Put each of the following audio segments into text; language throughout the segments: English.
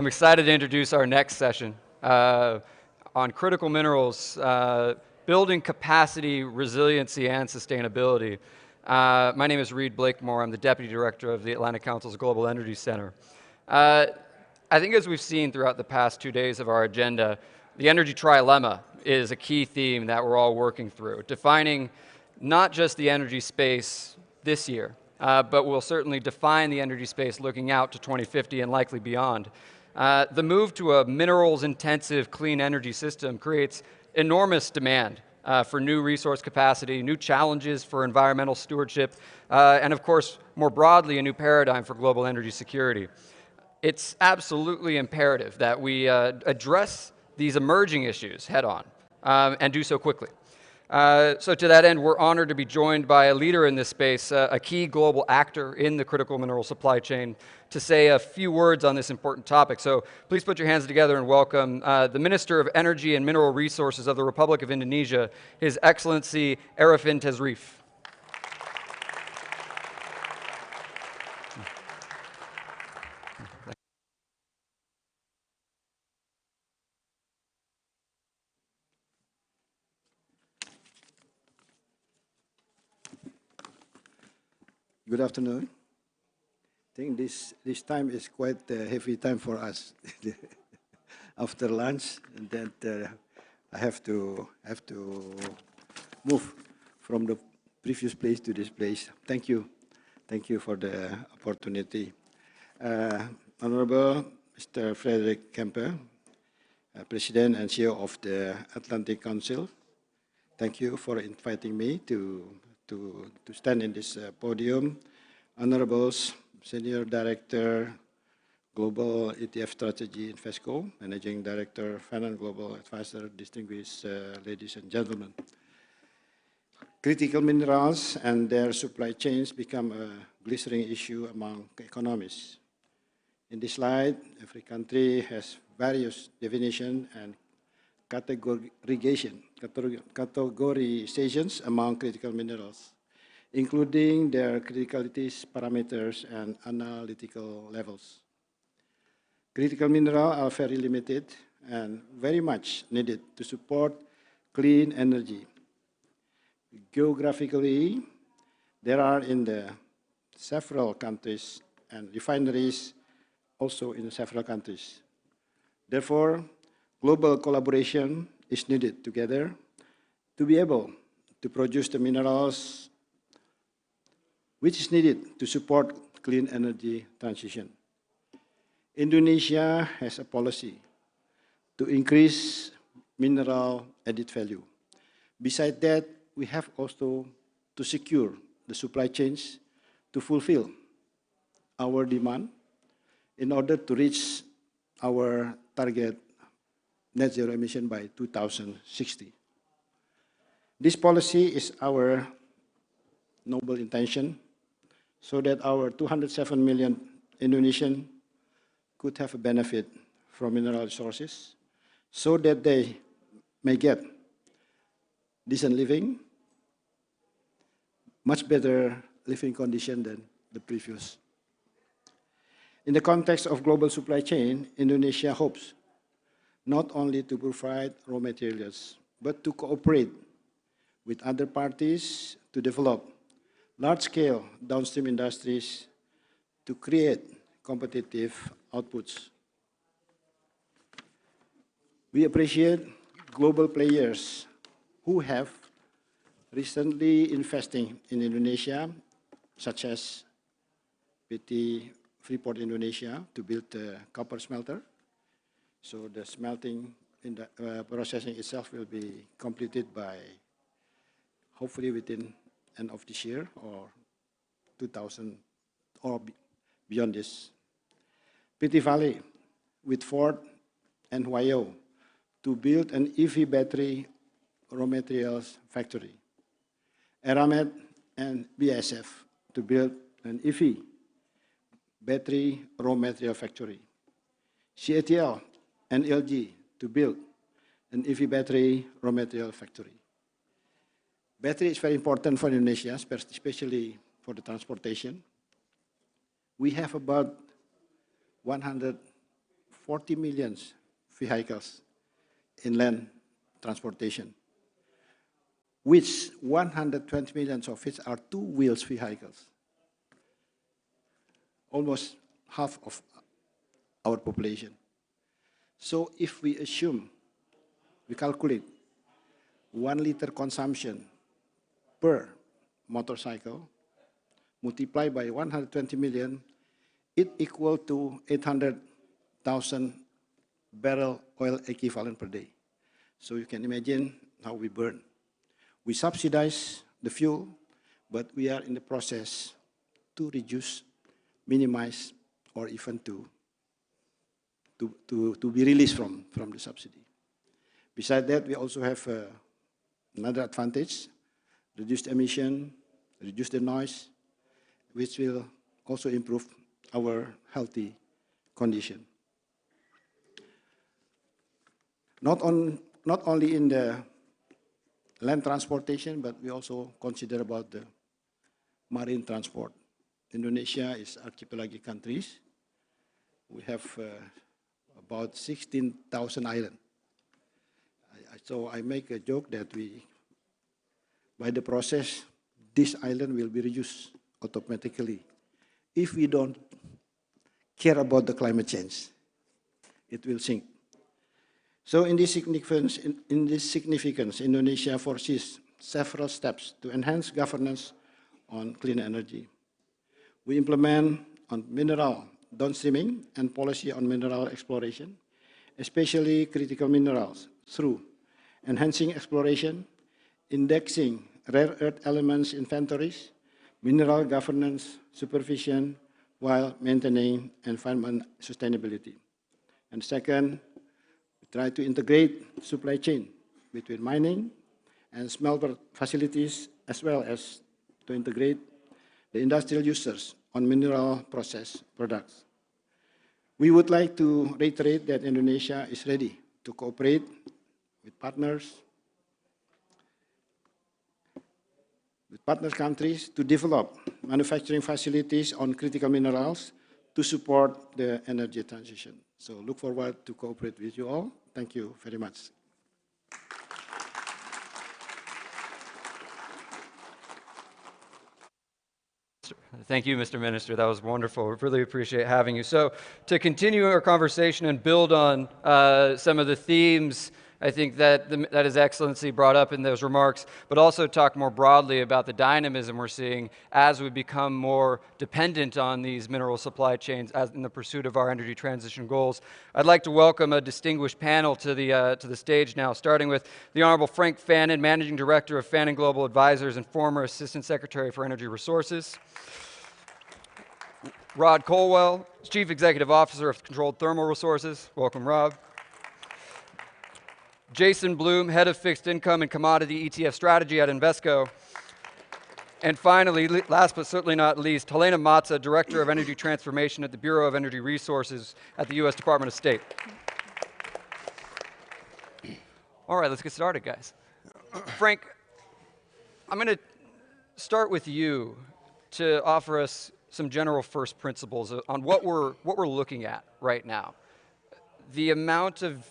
I'm excited to introduce our next session on critical minerals, building capacity, resiliency, and sustainability. My name is Blakemore. I'm the Deputy Director of the Atlantic Council's Global Energy Center. I think as we've seen throughout the past 2 days of our agenda, the energy trilemma is a key theme that we're all working through, defining not just the energy space this year, but we'll certainly define the energy space looking out to 2050 and likely beyond. The move to a minerals-intensive clean energy system creates enormous demand for new resource capacity, new challenges for environmental stewardship, and of course, more broadly, a new paradigm for global energy security. It's absolutely imperative that we address these emerging issues head-on and do so quickly. So to that end, we're honored to be joined by a leader in this space, a key global actor in the critical mineral supply chain, to say a few words on this important topic. So please put your hands together and welcome the Minister of Energy and Mineral Resources of the Republic of Indonesia, His Excellency Arifin Tasrif. Good afternoon. I think this time is quite a heavy time for us after lunch, and then I have to move from the previous place to this place. Thank you for the opportunity. Honorable Mr. Frederick Kemper, President and CEO of the Atlantic Council. Thank you for inviting me to stand in this podium. Honorables, Senior Director, Global ETF Strategy, Invesco, Managing Director, Fannon Global Advisor, distinguished ladies and gentlemen. Critical minerals and their supply chains become a glistering issue among economists. In this slide, every country has various definitions and categorizations among critical minerals, including their criticality parameters and analytical levels. Critical minerals are very limited and very much needed to support clean energy. Geographically, there are in the several countries and refineries also in several countries. Therefore, global collaboration is needed together to be able to produce the minerals which is needed to support clean energy transition. Indonesia has a policy to increase mineral added value. Besides that, we have also to secure the supply chains to fulfill our demand in order to reach our target net zero emission by 2060. This policy is our noble intention so that our 207 million Indonesians could have a benefit from mineral resources so that they may get decent living, much better living condition than the previous. In the context of global supply chain, Indonesia hopes not only to provide raw materials, but to cooperate with other parties to develop large-scale downstream industries to create competitive outputs. We appreciate global players who have recently investing in Indonesia, such as PT Freeport Indonesia to build a copper smelter. So the smelting in the processing itself will be completed by hopefully within end of this year or 2000 or beyond this. PT Valley with Ford and YO to build an EV battery raw materials factory. Eramet and BASF to build an EV battery raw material factory. CATL and LG to build an EV battery raw material factory. Battery is very important for Indonesia, especially for the transportation. We have about 140 40 million vehicles in land transportation, which 120 million of which are two-wheels vehicles, almost half of our population. So if we assume, we calculate 1 liter consumption per motorcycle, multiplied by 120 million, it equal to 800,000 barrel oil equivalent per day. So you can imagine how we burn. We subsidize the fuel, but we are in the process to reduce, minimize, or even to be released from the subsidy. Besides that, we also have another advantage, reduced emission, reduce the noise, which will also improve our healthy condition. Not only in the land transportation, but we also consider about the marine transport. Indonesia is archipelagic countries. We have about 16,000 islands. So I make a joke that by the process, this island will be reduced automatically. If we don't care about the climate change, it will sink. So in this significance, Indonesia foresees several steps to enhance governance on clean energy. We implement on mineral downstreaming and policy on mineral exploration, especially critical minerals, through enhancing exploration, indexing rare earth elements inventories, mineral governance supervision, while maintaining environment sustainability. And second, we try to integrate supply chain between mining and smelter facilities, as well as to integrate the industrial users on mineral process products. We would like to reiterate that Indonesia is ready to cooperate with partner countries to develop manufacturing facilities on critical minerals to support the energy transition. So look forward to cooperate with you all. Thank you very much. Thank you, Mr. Minister. That was wonderful. We really appreciate having you. So to continue our conversation and build on some of the themes I think that His Excellency brought up in those remarks, but also talk more broadly about the dynamism we're seeing as we become more dependent on these mineral supply chains as in the pursuit of our energy transition goals. I'd like to welcome a distinguished panel to the stage now, starting with the Honorable Frank Fannon, Managing Director of Fannon Global Advisors and former Assistant Secretary for Energy Resources. Rod Colwell, Chief Executive Officer of Controlled Thermal Resources. Welcome, Rob. Jason Bloom, Head of Fixed Income and Commodity ETF Strategy at Invesco. And finally, last but certainly not least, Helaina Matza, Director of Energy Transformation at the Bureau of Energy Resources at the U.S. Department of State. All right, let's get started, guys. Frank, I'm going to start with you to offer us some general first principles on what we're looking at right now. The amount of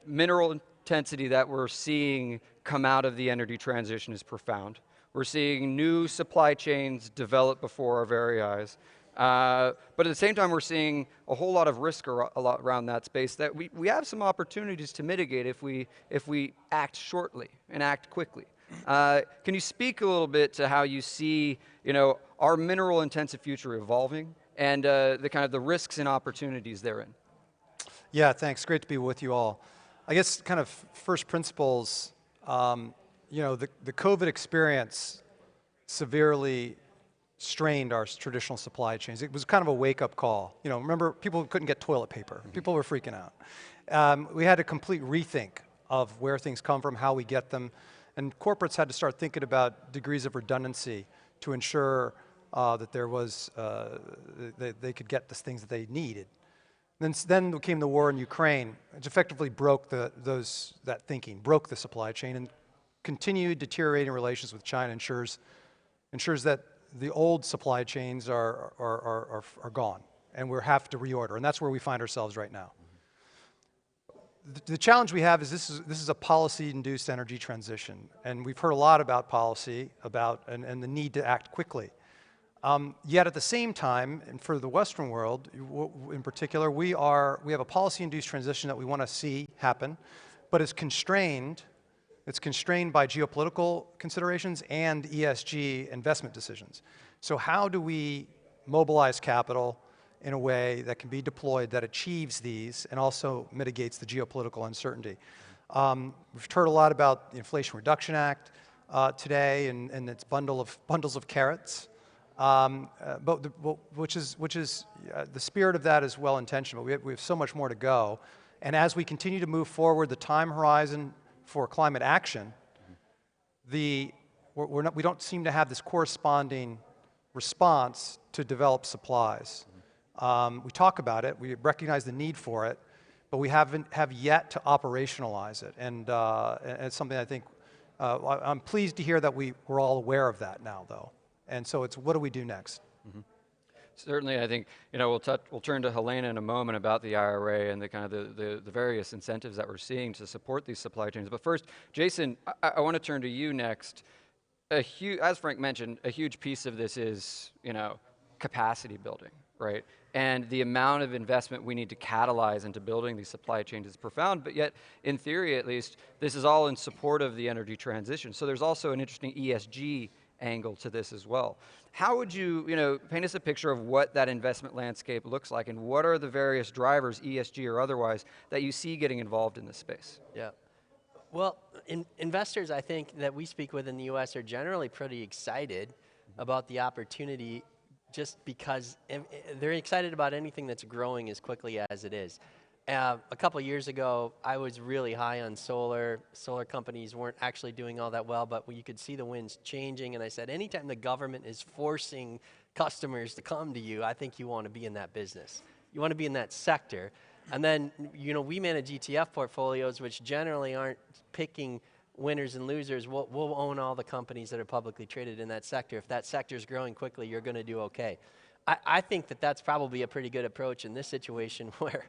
mineral intensity that we're seeing come out of the energy transition is profound. We're seeing new supply chains develop before our very eyes. But at the same time, we're seeing a whole lot of risk around that space that we have some opportunities to mitigate if we act shortly and act quickly. Can you speak a little bit to how you see, our mineral-intensive future evolving and the risks and opportunities therein? Yeah, thanks. Great to be with you all. I guess kind of first principles, the COVID experience severely strained our traditional supply chains. It was kind of a wake-up call. Remember, people couldn't get toilet paper. People were freaking out. We had a complete rethink of where things come from, how we get them, and corporates had to start thinking about degrees of redundancy to ensure that there was, they could get the things that they needed. Then came the war in Ukraine, which effectively broke that thinking, broke the supply chain, and continued deteriorating relations with China ensures that the old supply chains are gone, and we have to reorder, and that's where we find ourselves right now. the challenge we have is this is a policy-induced energy transition, and we've heard a lot about policy, and the need to act quickly. Yet at the same time, and for the Western world in particular, we have a policy-induced transition that we want to see happen, but it's constrained by geopolitical considerations and ESG investment decisions. So how do we mobilize capital in a way that can be deployed that achieves these and also mitigates the geopolitical uncertainty? We've heard a lot about the Inflation Reduction Act today and its bundles of carrots, which is the spirit of that is well-intentioned, but we have so much more to go. And as we continue to move forward, the time horizon for climate action, we don't seem to have this corresponding response to develop supplies. We talk about it, we recognize the need for it, but we have yet to operationalize it. And it's something I think, I'm pleased to hear that we're all aware of that now, though. And so it's, what do we do next? Mm-hmm. Certainly, I think we'll turn to Helaina in a moment about the IRA and the kind of the various incentives that we're seeing to support these supply chains. But first, Jason, I want to turn to you next. As Frank mentioned, a huge piece of this is capacity building, right? And the amount of investment we need to catalyze into building these supply chains is profound. But yet, in theory at least, this is all in support of the energy transition. So there's also an interesting ESG angle to this as well. How would you, paint us a picture of what that investment landscape looks like, and what are the various drivers, ESG or otherwise, that you see getting involved in this space? Yeah. Well, investors, I think, that we speak with in the U.S. are generally pretty excited about the opportunity, just because they're excited about anything that's growing as quickly as it is. A couple years ago, I was really high on solar. Solar companies weren't actually doing all that well, but you could see the winds changing, and I said, anytime the government is forcing customers to come to you, I think you want to be in that business. You want to be in that sector. And then, we manage ETF portfolios, which generally aren't picking winners and losers. We'll own all the companies that are publicly traded in that sector. If that sector is growing quickly, you're going to do okay. I think that that's probably a pretty good approach in this situation where,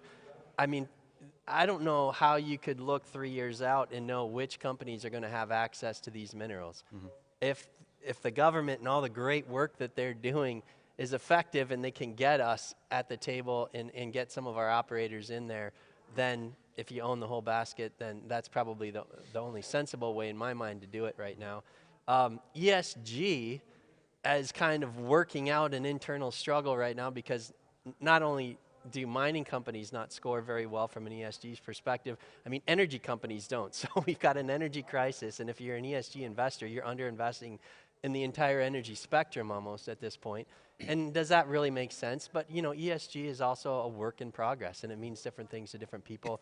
I don't know how you could look 3 years out and know which companies are going to have access to these minerals. Mm-hmm. If the government and all the great work that they're doing is effective and they can get us at the table and get some of our operators in there, then if you own the whole basket, then that's probably the only sensible way in my mind to do it right now. ESG is kind of working out an internal struggle right now, because not only do mining companies not score very well from an ESG perspective, energy companies don't. So we've got an energy crisis, and if you're an ESG investor, you're underinvesting in the entire energy spectrum almost at this point. And does that really make sense? But ESG is also a work in progress, and it means different things to different people.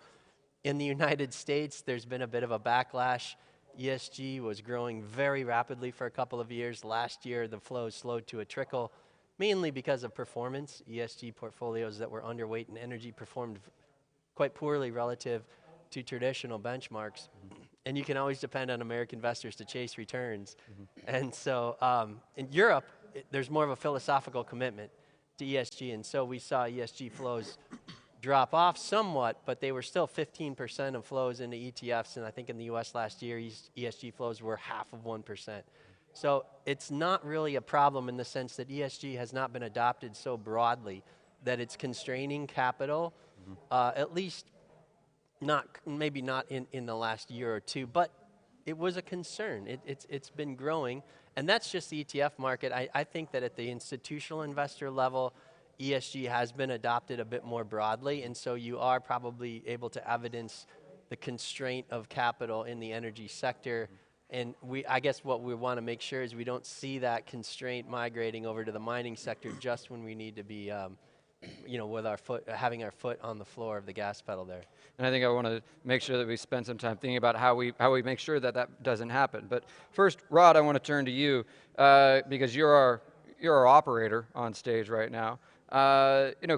In the United States, there's been a bit of a backlash. ESG was growing very rapidly for a couple of years. Last year, the flows slowed to a trickle, mainly because of performance. ESG portfolios that were underweight in energy performed quite poorly relative to traditional benchmarks. Mm-hmm. And you can always depend on American investors to chase returns. Mm-hmm. And so in Europe, there's more of a philosophical commitment to ESG. And so we saw ESG flows drop off somewhat, but they were still 15% of flows into ETFs. And I think in the US last year, ESG flows were half of 1%. So it's not really a problem in the sense that ESG has not been adopted so broadly that it's constraining capital, at least maybe not in the last year or two, but it was a concern. It's been growing, and that's just the ETF market. I think that at the institutional investor level, ESG has been adopted a bit more broadly, and so you are probably able to evidence the constraint of capital in the energy sector. And I guess what we want to make sure is we don't see that constraint migrating over to the mining sector just when we need to be, with having our foot on the floor of the gas pedal there. And I think I want to make sure that we spend some time thinking about how we make sure that doesn't happen. But first, Rod, I want to turn to you because you're our operator on stage right now.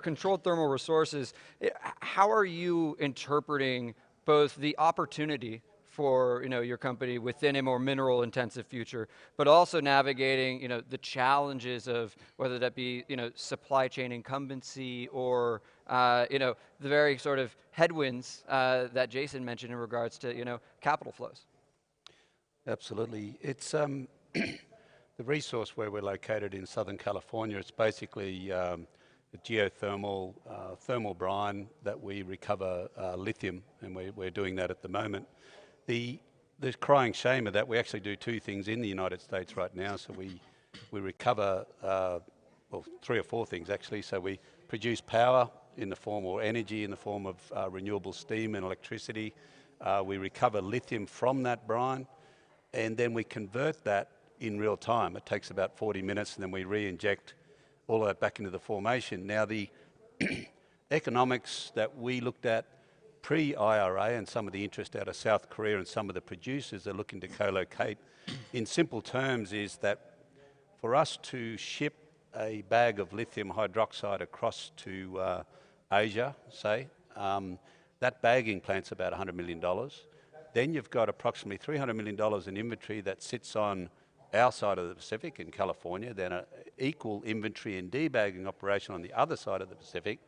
Controlled thermal resources. How are you interpreting both the opportunity for your company within a more mineral-intensive future, but also navigating the challenges of whether that be supply chain incumbency or the very sort of headwinds that Jason mentioned in regards to, capital flows? Absolutely. It's the resource where we're located in Southern California. It's basically a geothermal thermal brine that we recover lithium, and we're doing that at the moment. The crying shame of that, we actually do two things in the United States right now. So we recover, well, three or four things actually. So we produce power in the form, or energy in the form of renewable steam and electricity. We recover lithium from that brine, and then we convert that in real time. It takes about 40 minutes, and then we re-inject all of that back into the formation. Now the economics that we looked at pre-IRA, and some of the interest out of South Korea and some of the producers are looking to co-locate, in simple terms, is that for us to ship a bag of lithium hydroxide across to Asia, say, that bagging plant's about $100 million. Then you've got approximately $300 million in inventory that sits on our side of the Pacific in California, then an equal inventory and debagging operation on the other side of the Pacific.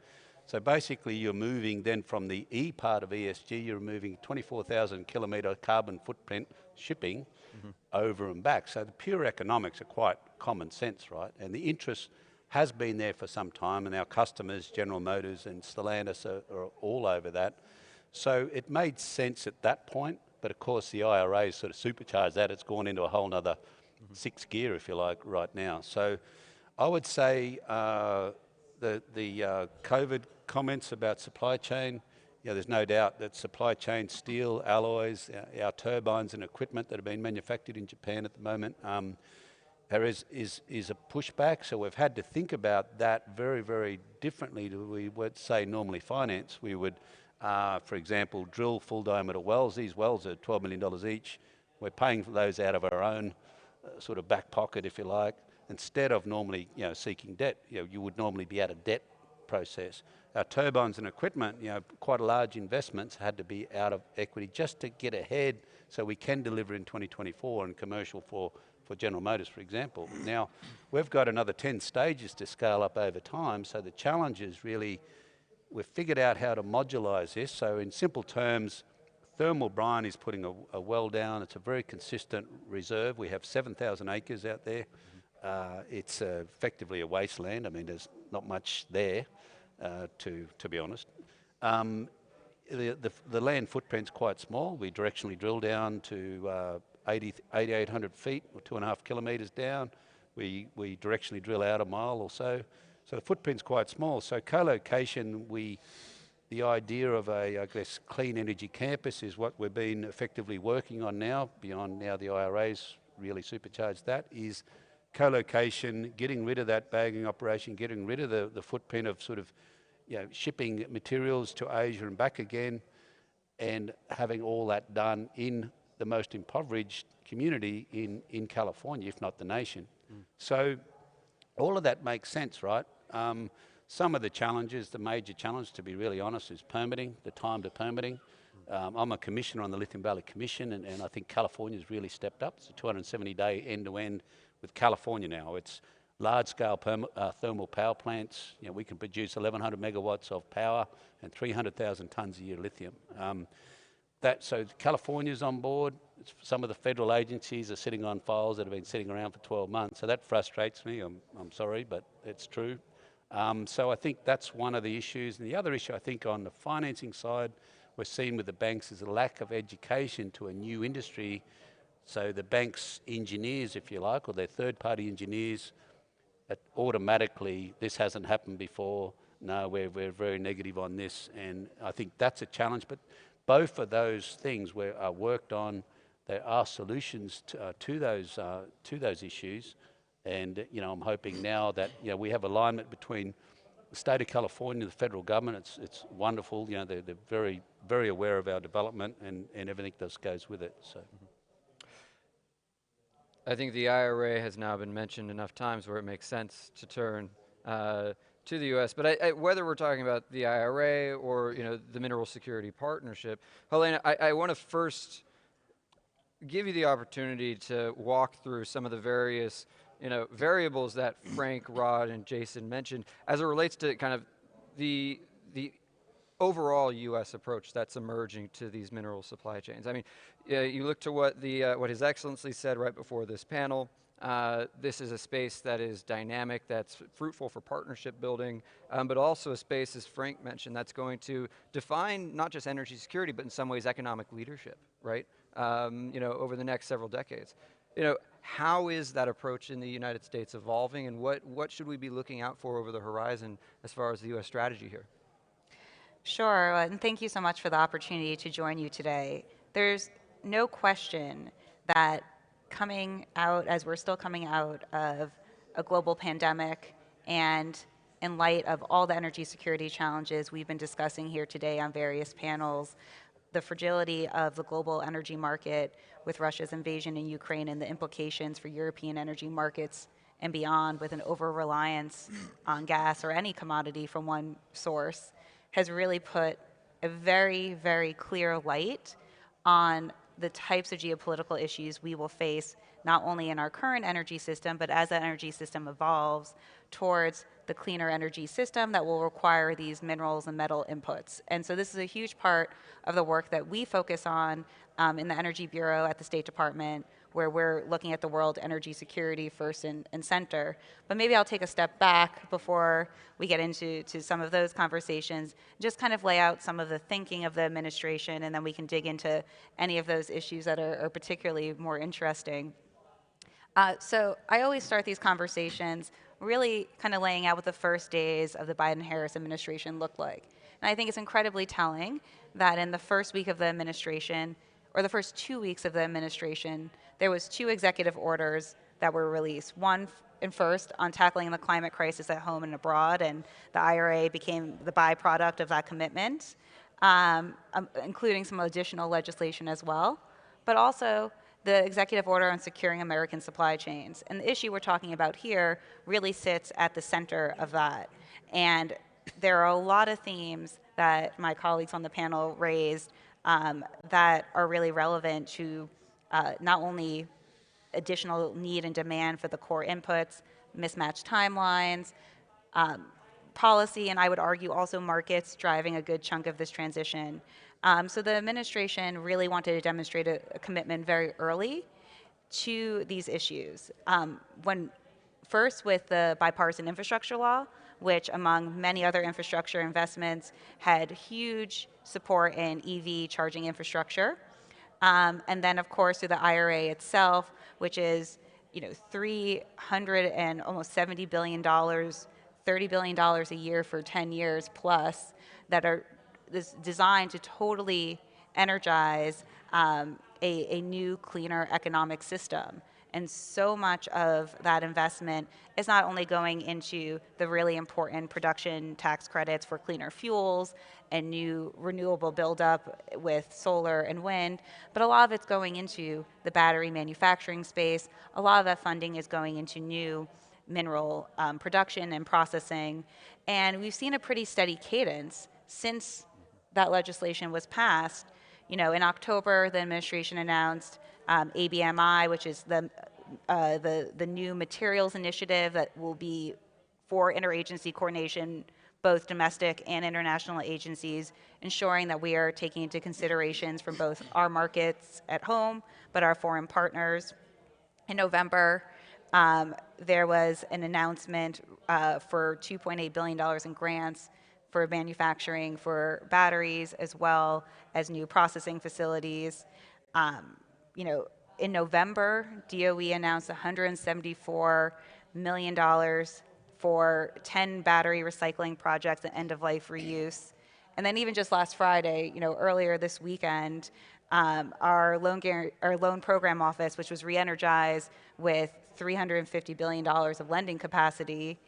So basically you're moving then from the E part of ESG, you're moving 24,000 kilometre carbon footprint shipping over and back. So the pure economics are quite common sense, right? And the interest has been there for some time, and our customers, General Motors and Stellantis, are all over that. So it made sense at that point, but of course the IRA sort of supercharged that. It's gone into a whole nother sixth gear, if you like, right now. So I would say the COVID comments about supply chain, there's no doubt that supply chain, steel, alloys, our turbines and equipment that are being manufactured in Japan at the moment, there is a pushback. So we've had to think about that very, very differently to we would say normally finance. We would, for example, drill full diameter wells. These wells are $12 million each. We're paying for those out of our own sort of back pocket, if you like, instead of normally seeking debt. You would normally be at a debt process. Our turbines and equipment, quite large investments had to be out of equity just to get ahead so we can deliver in 2024 and commercial for General Motors, for example. Now, we've got another 10 stages to scale up over time, so the challenge is really, we've figured out how to modularize this. So in simple terms, thermal brine is putting a well down. It's a very consistent reserve. We have 7,000 acres out there. It's effectively a wasteland. I mean, there's not much there, to be honest. The land footprint's quite small. We directionally drill down to 8,800 feet, or 2.5 kilometres down. We directionally drill out a mile or so. So the footprint's quite small. So co-location, the idea of I guess, clean energy campus is what we've been effectively working on now, beyond now the IRA's really supercharged that, is co-location, getting rid of that bagging operation, getting rid of the footprint of sort of shipping materials to Asia and back again, and having all that done in the most impoverished community in California, if not the nation. So all of that makes sense, right? Some of the challenges, the major challenge, to be really honest, is permitting, the time to permitting. I'm a commissioner on the Lithium Valley Commission, and I think California's really stepped up. It's a 270-day end-to-end with California now. It's large-scale thermal power plants. We can produce 1,100 megawatts of power and 300,000 tonnes a year of lithium. So California's on board. Some of the federal agencies are sitting on files that have been sitting around for 12 months. So that frustrates me. I'm sorry, but it's true. So I think that's one of the issues. And the other issue, I think, on the financing side, we're seeing with the banks is a lack of education to a new industry. So the banks' engineers, if you like, or their third-party engineers, that automatically, this hasn't happened before. No, we're very negative on this. And I think that's a challenge. But both of those things are worked on. There are solutions to those issues. And I'm hoping now that we have alignment between the state of California and the federal government. It's wonderful. They're very, very aware of our development and everything that goes with it. So. I think the IRA has now been mentioned enough times where it makes sense to turn to the U.S. But whether we're talking about the IRA or the Mineral Security Partnership, Helaina, I want to first give you the opportunity to walk through some of the various variables that Frank, Rod, and Jason mentioned as it relates to kind of the the overall U.S. approach that's emerging to these mineral supply chains. I mean, you look to what what His Excellency said right before this panel. This is a space that is dynamic, that's fruitful for partnership building, but also a space, as Frank mentioned, that's going to define not just energy security, but in some ways economic leadership, right? Over the next several decades. How is that approach in the United States evolving, and what should we be looking out for over the horizon as far as the U.S. strategy here? Sure, and thank you so much for the opportunity to join you today. There's no question that coming out, as we're still coming out of a global pandemic, and in light of all the energy security challenges we've been discussing here today on various panels, the fragility of the global energy market with Russia's invasion in Ukraine and the implications for European energy markets and beyond, with an over-reliance on gas or any commodity from one source, has really put a very, very clear light on the types of geopolitical issues we will face, not only in our current energy system, but as that energy system evolves towards the cleaner energy system that will require these minerals and metal inputs. And so this is a huge part of the work that we focus on in the Energy Bureau at the State Department, where we're looking at the world energy security first and center. But maybe I'll take a step back before we get into some of those conversations, just kind of lay out some of the thinking of the administration, and then we can dig into any of those issues that are particularly more interesting. So I always start these conversations really kind of laying out what the first days of the Biden-Harris administration looked like. And I think it's incredibly telling that in the first week of the administration, or the first 2 weeks of the administration, there was 2 executive orders that were released. One and first on tackling the climate crisis at home and abroad, and the IRA became the byproduct of that commitment, including some additional legislation as well, but also the executive order on securing American supply chains. And the issue we're talking about here really sits at the center of that. And there are a lot of themes that my colleagues on the panel raised that are really relevant to not only additional need and demand for the core inputs, mismatched timelines, policy, and I would argue also markets driving a good chunk of this transition. So the administration really wanted to demonstrate a commitment very early to these issues. First with the bipartisan infrastructure law, which among many other infrastructure investments had huge support in EV charging infrastructure. And then of course through the IRA itself, which is $300 and almost $70 billion, $30 billion a year for 10 years plus, that are designed to totally energize a new, cleaner economic system. And so much of that investment is not only going into the really important production tax credits for cleaner fuels and new renewable buildup with solar and wind, but a lot of it's going into the battery manufacturing space. A lot of that funding is going into new mineral production and processing. And we've seen a pretty steady cadence since that legislation was passed. In October, the administration announced ABMI, which is the new materials initiative that will be for interagency coordination, both domestic and international agencies, ensuring that we are taking into considerations from both our markets at home, but our foreign partners. In November, there was an announcement for $2.8 billion in grants for manufacturing for batteries, as well as new processing facilities. In November, DOE announced $174 million for 10 battery recycling projects and end-of-life reuse. And then even just last Friday, earlier this weekend, our loan program office, which was re-energized with $350 billion of lending capacity,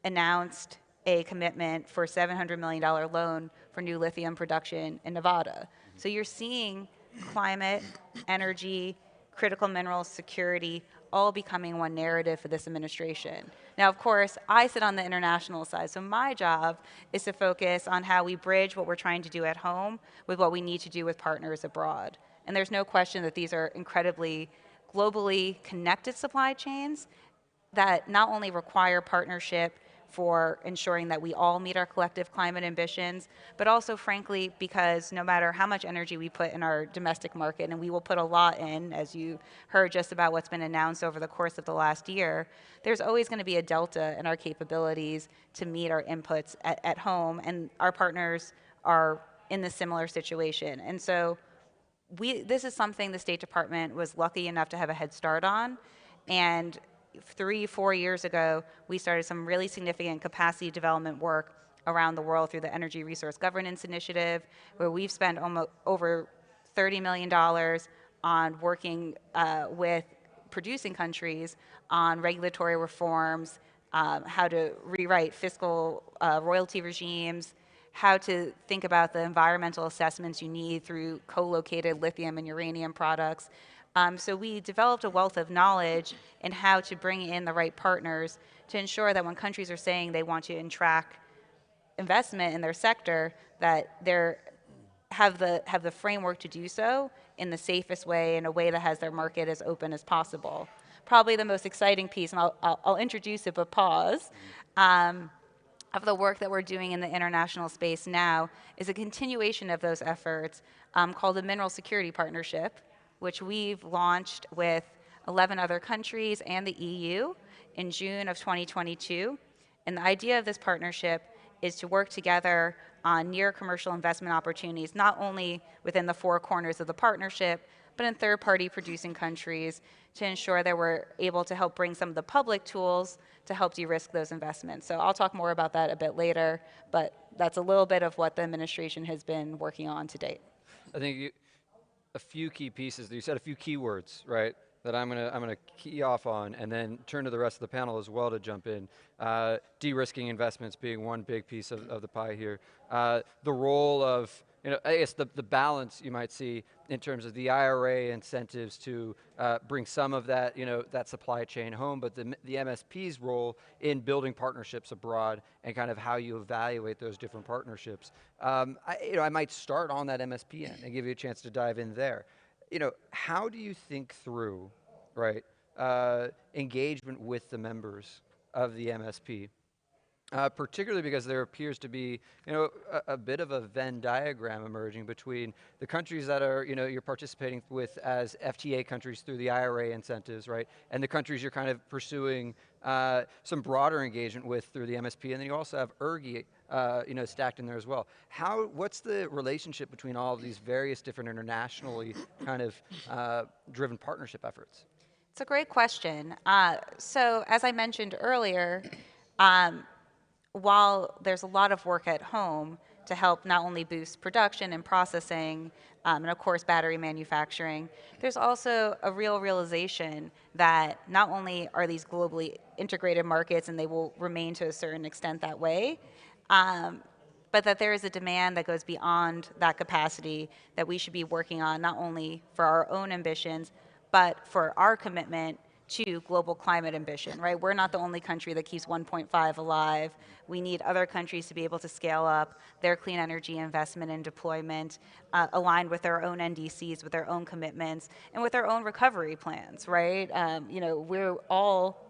announced a commitment for $700 million loan for new lithium production in Nevada. So you're seeing climate, energy, critical minerals, security, all becoming one narrative for this administration. Now, of course, I sit on the international side, so my job is to focus on how we bridge what we're trying to do at home with what we need to do with partners abroad. And there's no question that these are incredibly globally connected supply chains that not only require partnership for ensuring that we all meet our collective climate ambitions, but also, frankly, because no matter how much energy we put in our domestic market, and we will put a lot in, as you heard just about what's been announced over the course of the last year, there's always going to be a delta in our capabilities to meet our inputs at home, and our partners are in the similar situation. And so this is something the State Department was lucky enough to have a head start on. And 3-4 years ago, we started some really significant capacity development work around the world through the Energy Resource Governance Initiative, where we've spent almost over $30 million on working with producing countries on regulatory reforms, how to rewrite fiscal royalty regimes, how to think about the environmental assessments you need through co-located lithium and uranium products. So we developed a wealth of knowledge in how to bring in the right partners to ensure that when countries are saying they want to attract investment in their sector, that they have the framework to do so in the safest way, in a way that has their market as open as possible. Probably the most exciting piece, and I'll introduce it, but pause, of the work that we're doing in the international space now is a continuation of those efforts called the Mineral Security Partnership, which we've launched with 11 other countries and the EU in June of 2022. And the idea of this partnership is to work together on near commercial investment opportunities, not only within the four corners of the partnership, but in third-party producing countries, to ensure that we're able to help bring some of the public tools to help de-risk those investments. So I'll talk more about that a bit later, but that's a little bit of what the administration has been working on to date. I think a few key pieces, you said a few keywords, right, that I'm gonna key off on, and then turn to the rest of the panel as well to jump in. De-risking investments being one big piece of the pie here. The role of, I guess the balance you might see in terms of the IRA incentives to bring some of that, that supply chain home, but the MSP's role in building partnerships abroad and kind of how you evaluate those different partnerships. I might start on that MSP end and give you a chance to dive in there. How do you think through, right, engagement with the members of the MSP? Particularly because there appears to be, a bit of a Venn diagram emerging between the countries that are, you're participating with as FTA countries through the IRA incentives, right, and the countries you're kind of pursuing some broader engagement with through the MSP, and then you also have ERGI, stacked in there as well. What's the relationship between all of these various different internationally kind of driven partnership efforts? It's a great question. So as I mentioned earlier, while there's a lot of work at home to help not only boost production and processing, and of course battery manufacturing, there's also a realization that not only are these globally integrated markets, and they will remain to a certain extent that way, but that there is a demand that goes beyond that capacity that we should be working on, not only for our own ambitions, but for our commitment to global climate ambition, right? We're not the only country that keeps 1.5 alive. We need other countries to be able to scale up their clean energy investment and deployment, aligned with their own NDCs, with their own commitments, and with their own recovery plans, right?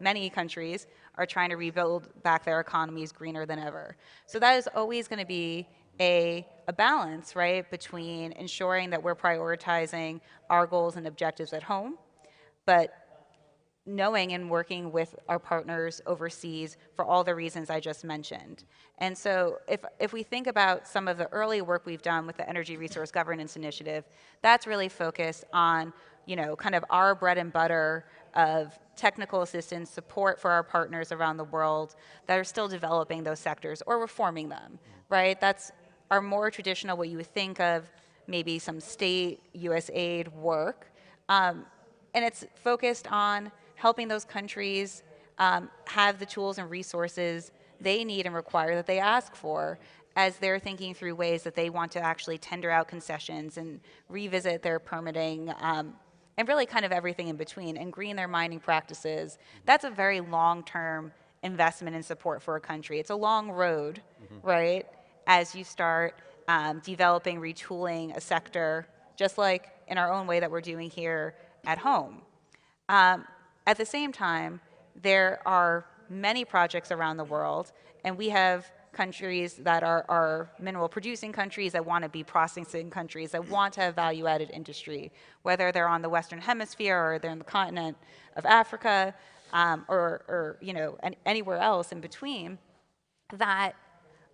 Many countries are trying to rebuild back their economies greener than ever. So that is always going to be a balance, right, between ensuring that we're prioritizing our goals and objectives at home, but knowing and working with our partners overseas for all the reasons I just mentioned. And so if we think about some of the early work we've done with the Energy Resource Governance Initiative, that's really focused on, kind of our bread and butter of technical assistance, support for our partners around the world that are still developing those sectors or reforming them, right? That's our more traditional, what you would think of maybe some state USAID work. And it's focused on helping those countries have the tools and resources they need and require, that they ask for, as they're thinking through ways that they want to actually tender out concessions and revisit their permitting, and really kind of everything in between, and green their mining practices. That's a very long-term investment and support for a country. It's a long road, right, as you start developing, retooling a sector, just like in our own way that we're doing here at home. At the same time, there are many projects around the world, And we have countries that are mineral producing countries that want to be processing countries that want to have value added industry, whether they're on the Western Hemisphere or they're in the continent of Africa, or anywhere else in between, that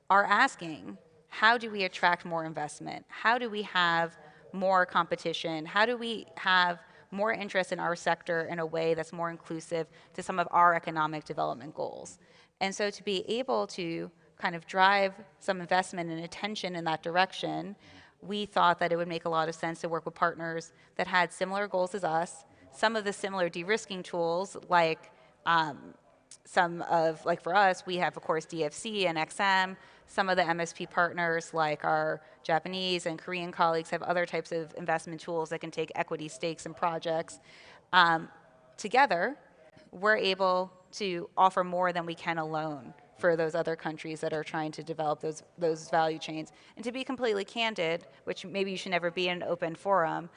are asking, how do we attract more investment? How do we have more competition? How do we have more interest in our sector in a way that's more inclusive to some of our economic development goals? And so to be able to kind of drive some investment and attention in that direction, we thought that it would make a lot of sense to work with partners that had similar goals as us, some of the similar de-risking tools, like for us, we have, of course, DFC and XM. Some of the MSP partners, like our Japanese and Korean colleagues, have other types of investment tools that can take equity stakes in projects. Together, we're able to offer more than we can alone for those other countries that are trying to develop those value chains. And to be completely candid, which maybe you should never be in an open forum,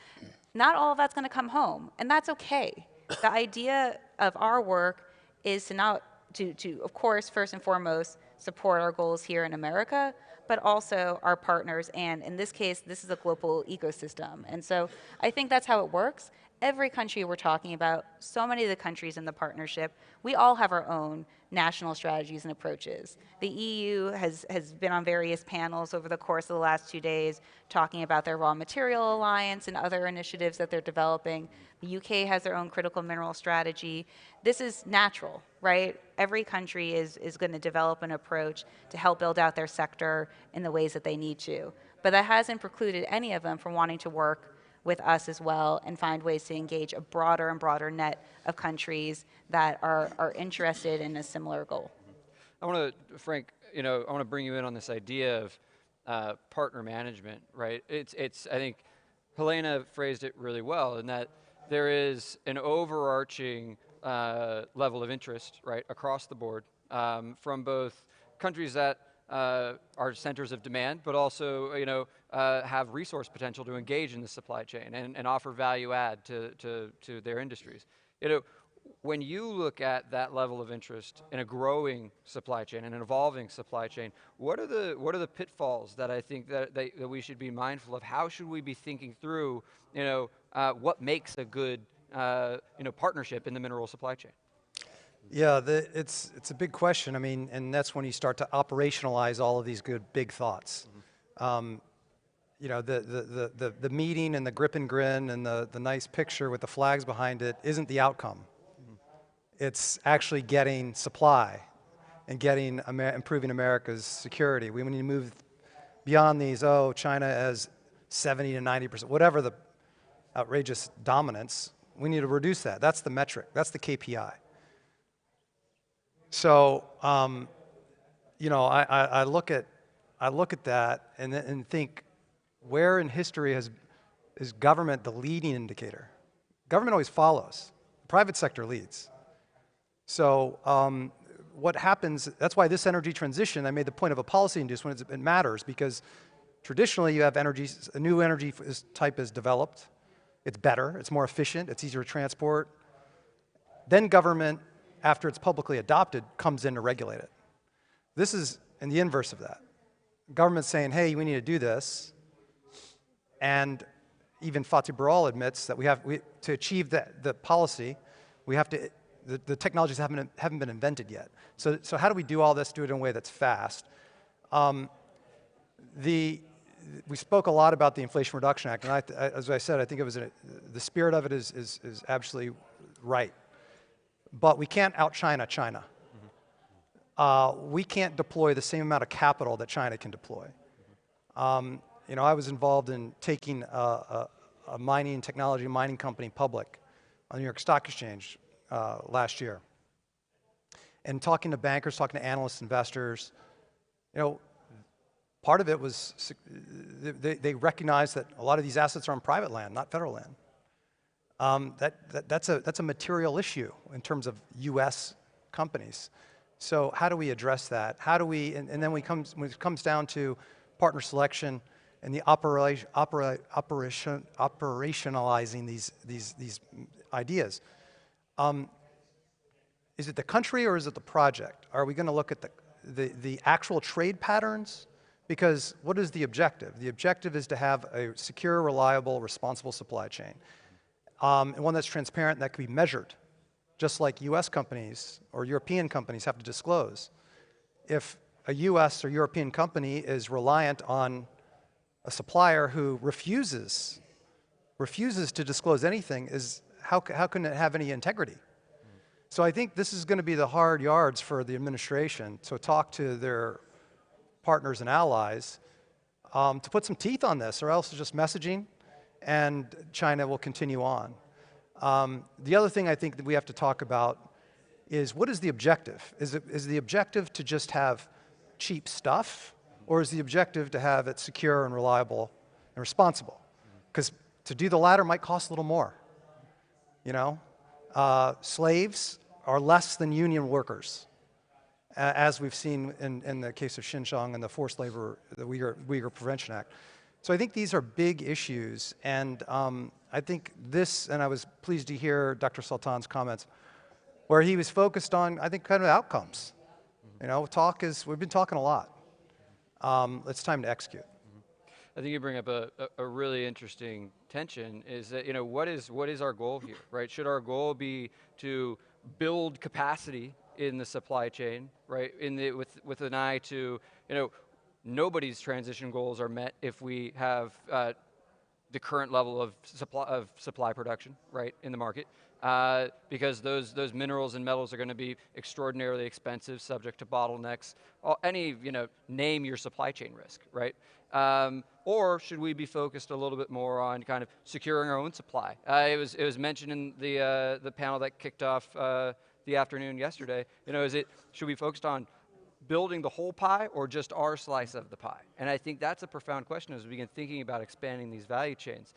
not all of that's going to come home, and that's okay. The idea of our work is to, of course, first and foremost, support our goals here in America, but also our partners. And in this case, this is a global ecosystem. And so I think that's how it works. Every country we're talking about, so many of the countries in the partnership, we all have our own national strategies and approaches. The EU has been on various panels over the course of the last 2 days talking about their raw material alliance and other initiatives that they're developing. The UK has their own critical mineral strategy. This is natural, right? Every country is going to develop an approach to help build out their sector in the ways that they need to. But that hasn't precluded any of them from wanting to work with us as well and find ways to engage a broader and broader net of countries that are interested in a similar goal. I want to, Frank, I want to bring you in on this idea of partner management, right? It's I think Helaina phrased it really well in that there is an overarching level of interest, right, across the board from both countries that are centers of demand, but also, have resource potential to engage in the supply chain and offer value add to their industries. When you look at that level of interest in a growing supply chain and an evolving supply chain, what are the pitfalls that I think that we should be mindful of? How should we be thinking through, what makes a good, partnership in the mineral supply chain? Yeah, it's a big question. I mean, and that's when you start to operationalize all of these good big thoughts. The meeting and the grip and grin and the nice picture with the flags behind it isn't the outcome. It's actually getting supply and improving America's security. We need to move beyond these, China has 70 to 90%, whatever the outrageous dominance, we need to reduce that. That's the metric, that's the KPI. So, I look at that and think, where in history is government the leading indicator? Government always follows. The private sector leads. So what happens, that's why this energy transition, I made the point of a policy inducement, it matters because traditionally you have a new energy type is developed. It's better, it's more efficient, it's easier to transport. Then government, after it's publicly adopted, comes in to regulate it. This is in the inverse of that. Government's saying, hey, we need to do this. And even Fatih Birol admits that to achieve the policy, we have to, the technologies haven't been invented yet. So how do we do all this, do it in a way that's fast? We spoke a lot about the Inflation Reduction Act, and as I said, I think the spirit of it is absolutely right. But we can't out-China China. We can't deploy the same amount of capital that China can deploy. I was involved in taking a mining company public on the New York Stock Exchange last year. And talking to bankers, talking to analysts, investors, part of it was they recognized that a lot of these assets are on private land, not federal land. That's a material issue in terms of U.S. companies. So how do we address that? How do we, and then when it comes down to partner selection and the operationalizing these ideas, is it the country or is it the project? Are we going to look at the actual trade patterns, because what is the objective? The objective is to have a secure, reliable, responsible supply chain, and one that's transparent and that can be measured, just like US companies or European companies have to disclose. If a US or European company is reliant on a supplier who refuses to disclose anything, how can it have any integrity? So I think this is going to be the hard yards for the administration to talk to their partners and allies to put some teeth on this, or else it's just messaging and China will continue on. The other thing I think that we have to talk about is, what is the objective? Is the objective to just have cheap stuff, or is the objective to have it secure and reliable and responsible? Because to do the latter might cost a little more. You know, slaves are less than union workers, as we've seen in the case of Xinjiang and the forced labor, the Uyghur Prevention Act. So I think these are big issues, and I think this, and I was pleased to hear Dr. Sultan's comments, where he was focused on, I think, kind of outcomes. You know, we've been talking a lot. It's time to execute. I think you bring up a really interesting tension, is that, you know, what is our goal here, right? Should our goal be to build capacity in the supply chain, right? With an eye to, you know, nobody's transition goals are met if we have the current level of supply production, right, in the market, because those minerals and metals are going to be extraordinarily expensive, subject to bottlenecks, name your supply chain risk, right? Or should we be focused a little bit more on kind of securing our own supply? It was mentioned in the panel that kicked off the afternoon yesterday. You know, should we focus on building the whole pie or just our slice of the pie? And I think that's a profound question as we begin thinking about expanding these value chains.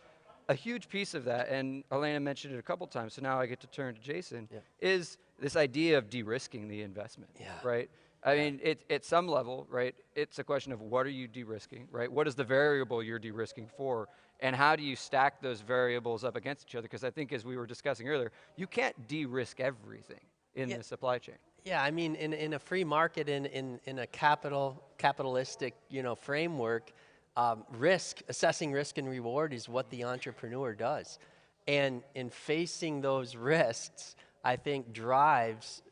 A huge piece of that, and Helaina mentioned it a couple times, so now I get to turn to Jason, is this idea of de-risking the investment, right? I mean, at some level, right, it's a question of what are you de-risking, right? What is the variable you're de-risking for? And how do you stack those variables up against each other? Because I think, as we were discussing earlier, you can't de-risk everything in the supply chain. Yeah, I mean, in a free market, in a capitalistic, you know, framework, assessing risk and reward is what the entrepreneur does. And in facing those risks, I think drives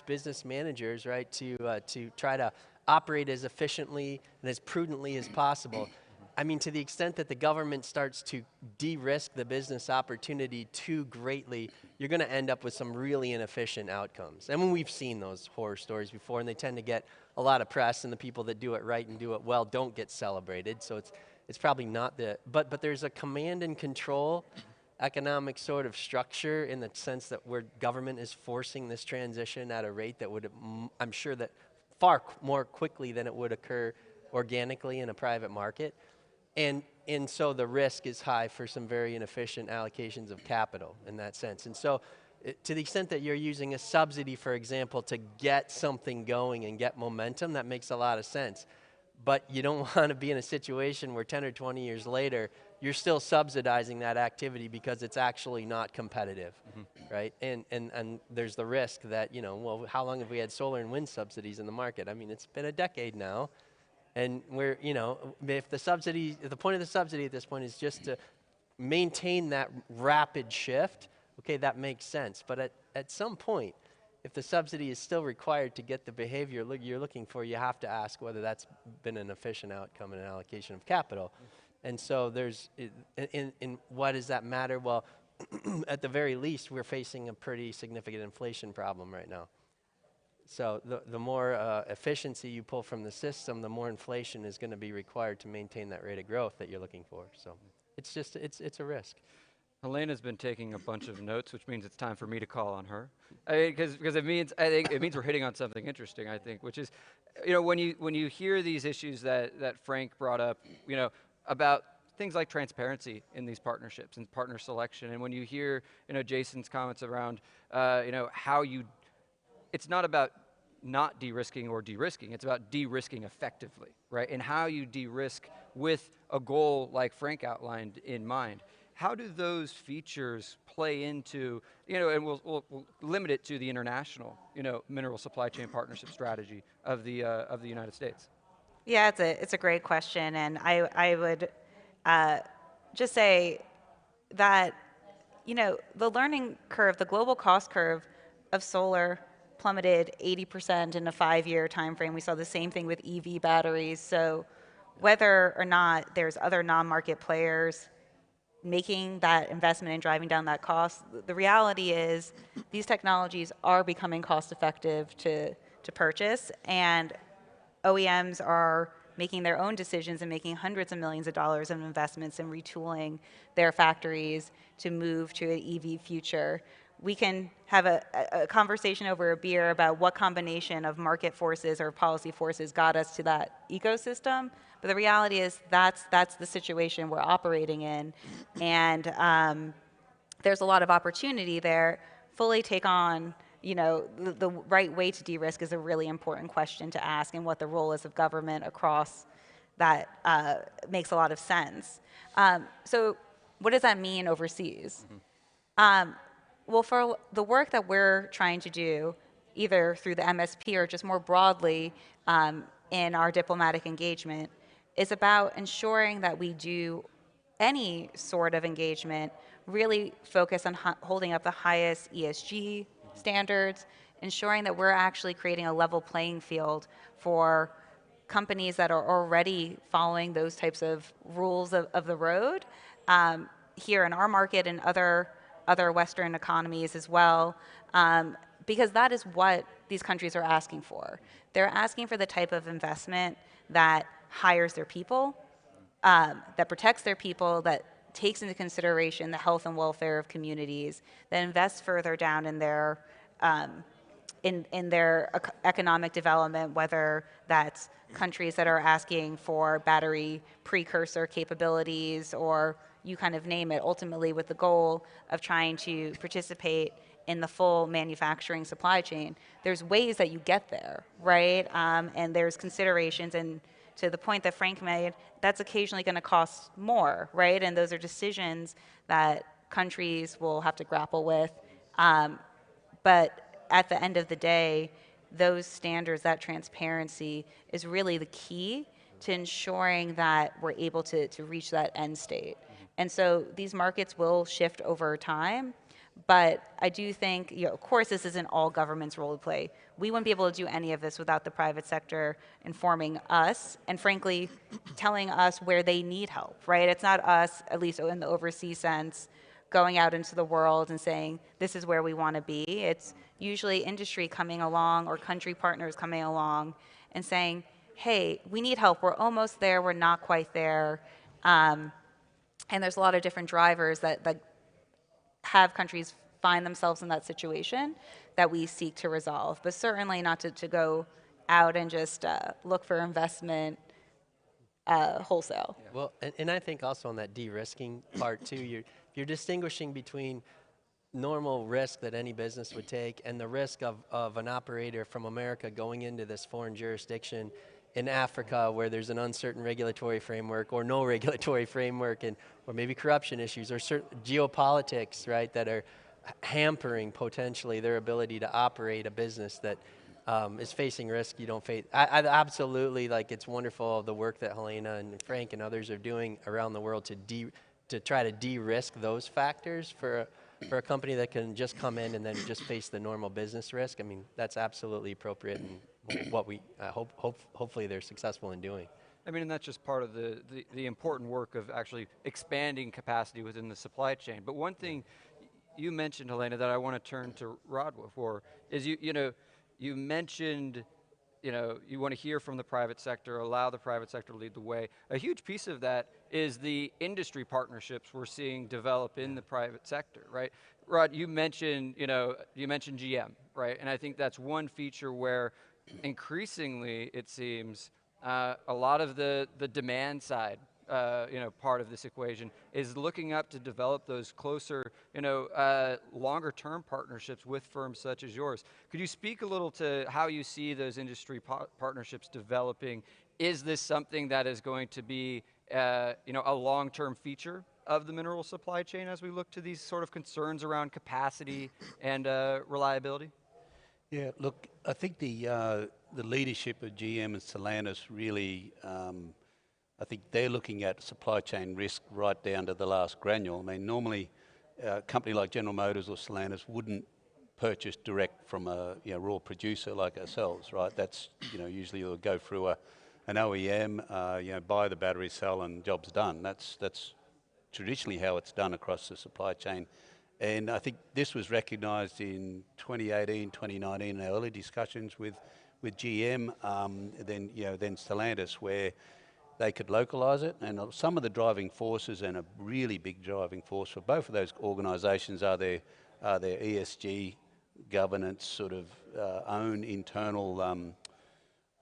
business managers, right, to try to operate as efficiently and as prudently as possible. I mean, to the extent that the government starts to de-risk the business opportunity too greatly, you're going to end up with some really inefficient outcomes. And when we've seen those horror stories before, and they tend to get a lot of press, and the people that do it right and do it well don't get celebrated. So it's probably not but there's a command and control economic sort of structure, in the sense that where government is forcing this transition at a rate that would, I'm sure, that far more quickly than it would occur organically in a private market. And so the risk is high for some very inefficient allocations of capital in that sense. And so to the extent that you're using a subsidy, for example, to get something going and get momentum, that makes a lot of sense. But you don't want to be in a situation where 10 or 20 years later, you're still subsidizing that activity because it's actually not competitive, right? And there's the risk that, you know, well, how long have we had solar and wind subsidies in the market? I mean, it's been a decade now. And we're, you know, if the point of the subsidy at this point is just to maintain that rapid shift, okay, that makes sense. But at some point, if the subsidy is still required to get the behavior you're looking for, you have to ask whether that's been an efficient outcome in an allocation of capital. And so there's, in what does that matter? Well, at the very least, we're facing a pretty significant inflation problem right now. So the more efficiency you pull from the system, the more inflation is going to be required to maintain that rate of growth that you're looking for. So it's just, it's a risk. Helaina's been taking a bunch of notes, which means it's time for me to call on her. I mean, because it means we're hitting on something interesting, I think, which is, you know, when you hear these issues that Frank brought up, you know, about things like transparency in these partnerships and partner selection, and when you hear, you know, Jason's comments around, you know, it's not about not de-risking or de-risking, it's about de-risking effectively, right? And how you de-risk with a goal like Frank outlined in mind. how do those features play into, and we'll limit it to the international, mineral supply chain partnership strategy of the United States? Yeah, it's a great question, and I would just say that the learning curve, the global cost curve of solar plummeted 80% in a 5-year time frame. We saw the same thing with EV batteries. So whether or not there's other non-market players making that investment and driving down that cost, the reality is these technologies are becoming cost effective to purchase, and OEMs are making their own decisions and making hundreds of millions of dollars of investments in retooling their factories to move to an EV future. We can have a conversation over a beer about what combination of market forces or policy forces got us to that ecosystem, but the reality is that's the situation we're operating in, and there's a lot of opportunity there. Fully take on the right way to de-risk is a really important question to ask, and what the role is of government across that makes a lot of sense. So what does that mean overseas? Well, for the work that we're trying to do, either through the MSP or just more broadly in our diplomatic engagement, is about ensuring that we do any sort of engagement really focus on holding up the highest ESG standards, ensuring that we're actually creating a level playing field for companies that are already following those types of rules of the road here in our market and other Western economies as well, because that is what these countries are asking for. They're asking for the type of investment that hires their people, that protects their people, that takes into consideration the health and welfare of communities, that invests further down in their economic development, whether that's countries that are asking for battery precursor capabilities, or you kind of name it, ultimately with the goal of trying to participate in the full manufacturing supply chain. There's ways that you get there, right? And there's considerations, and to the point that Frank made, that's occasionally going to cost more, right? And those are decisions that countries will have to grapple with. But at the end of the day, those standards, that transparency is really the key to ensuring that we're able to reach that end state. And so these markets will shift over time, but I do think, of course, this isn't all government's role to play. We wouldn't be able to do any of this without the private sector informing us and, frankly, telling us where they need help, right? It's not us, at least in the overseas sense, going out into the world and saying, this is where we want to be. It's usually industry coming along or country partners coming along and saying, hey, we need help. We're almost there. We're not quite there. And there's a lot of different drivers that have countries find themselves in that situation that we seek to resolve, but certainly not to go out and just look for investment wholesale. Yeah. Well, and I think also on that de-risking part too, you're distinguishing between normal risk that any business would take and the risk of an operator from America going into this foreign jurisdiction in Africa where there's an uncertain regulatory framework or no regulatory framework, or maybe corruption issues or certain geopolitics, right, that are hampering potentially their ability to operate a business that is facing risk you don't face. I absolutely, it's wonderful the work that Helaina and Frank and others are doing around the world to try to de-risk those factors for a company that can just come in and then just face the normal business risk. I mean, that's absolutely appropriate and what we hopefully they're successful in doing. I mean, and that's just part of the important work of actually expanding capacity within the supply chain. But one thing you mentioned, Helaina, that I want to turn to Rod for is you mentioned you want to hear from the private sector, allow the private sector to lead the way. A huge piece of that is the industry partnerships we're seeing develop in the private sector, right? Rod, you mentioned GM, right? And I think that's one feature where increasingly it seems a lot of the demand side, part of this equation is looking up to develop those closer, longer term partnerships with firms such as yours. Could you speak a little to how you see those industry partnerships developing? Is this something that is going to be a long-term feature of the mineral supply chain as we look to these sort of concerns around capacity and reliability? Yeah, look, I think the leadership of GM and Stellantis really, I think they're looking at supply chain risk right down to the last granule. I mean, normally a company like General Motors or Stellantis wouldn't purchase direct from a raw producer like ourselves, right? That's usually you'll go through an OEM, buy the battery cell and job's done. That's traditionally how it's done across the supply chain. And I think this was recognised in 2018, 2019 in our early discussions with GM, then Stellantis, where they could localise it. And some of the driving forces, and a really big driving force for both of those organisations, are their ESG governance sort of own internal